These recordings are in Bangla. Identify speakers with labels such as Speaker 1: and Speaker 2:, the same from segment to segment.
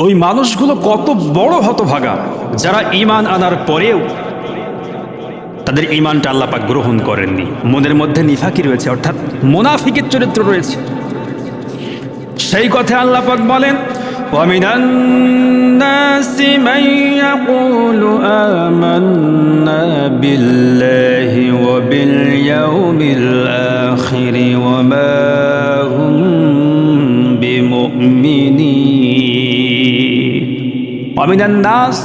Speaker 1: ওই মানুষগুলো কত বড় হতভাগা যারা ঈমান আনার পরেও তাদের ঈমানটা আল্লাহ পাক গ্রহণ করেননি, মনের মধ্যে নিফাকি রয়েছে, অর্থাৎ মুনাফিকের চরিত্র রয়েছে। সেই কথা আল্লাহ পাক বলেন, وَمِنَ النَّاسِ مَن يَقُولُ آمَنَّا بِاللَّهِ وَبِالْيَوْمِ الْآخِرِ وَمَا هُمْ بِمُؤْمِنِينَ। وَمِنَ النَّاسِ,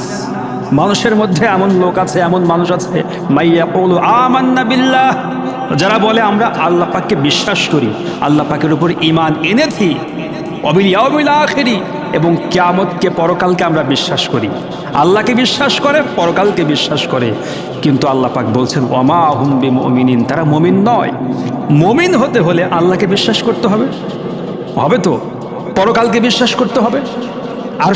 Speaker 1: মানুষের মধ্যে এমন লোক আছে, এমন মানুষ আছে, মাই ইয়াকুলু আমান্না বিল্লাহ, যারা বলে আমরা আল্লাহ পাককে বিশ্বাস করি, আল্লাহ পাকের উপর ঈমান এনেছি, ওয়াবিল ইয়াউমিল আখিরি, এবং কিয়ামতকে, পরকালকে আমরা বিশ্বাস করি। আল্লাহকে বিশ্বাস করে, পরকালকে বিশ্বাস করে, কিন্তু আল্লাহ পাক বলছেন ওয়ামা হুম বিমুমিনিন, তারা মুমিন নয়। মুমিন হতে হলে আল্লাহকে বিশ্বাস করতে হবে, হবে তো, পরকালকে বিশ্বাস করতে হবে। আর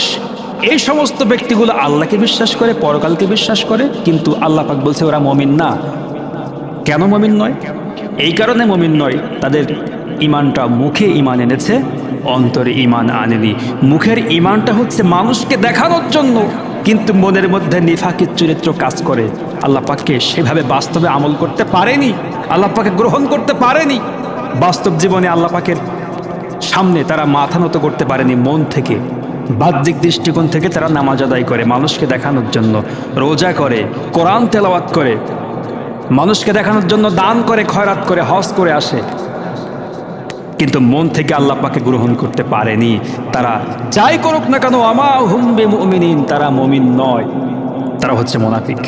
Speaker 1: এই সমস্ত ব্যক্তিগুলো আল্লাহকে বিশ্বাস করে, পরকালকে বিশ্বাস করে, কিন্তু আল্লাহ পাক বলছে ওরা মুমিন না। কেন মুমিন নয়? এই কারণে মুমিন নয়, তাদের ঈমানটা মুখে ঈমান এনেছে, অন্তরে ঈমান আনেনি। মুখের ঈমানটা হচ্ছে মানুষকে দেখানোর জন্য, কিন্তু মনের মধ্যে নিফাকির চরিত্র কাজ করে। আল্লাহ পাককে সেভাবে বাস্তবে আমল করতে পারেনি, আল্লাহ পাককে গ্রহণ করতে পারেনি। বাস্তব জীবনে আল্লাহ পাকের সামনে তারা মাথা নত করতে পারেনি মন থেকে। বাহ্যিক দৃষ্টিকোণ থেকে তারা নামাজ আদায় করে মানুষকে দেখানোর জন্য, রোজা করে, কোরআন তেলাওয়াত করে, মানুষকে দেখানোর জন্য দান করে, খয়রাত করে, হজ করে আসে, কিন্তু মন থেকে আল্লাহ পাকে গ্রহণ করতে পারেনি। তারা যাই করুক না কেন, আমা হুম বিমুমিনিন, তারা মুমিন নয়, তারা হচ্ছে মুনাফিক।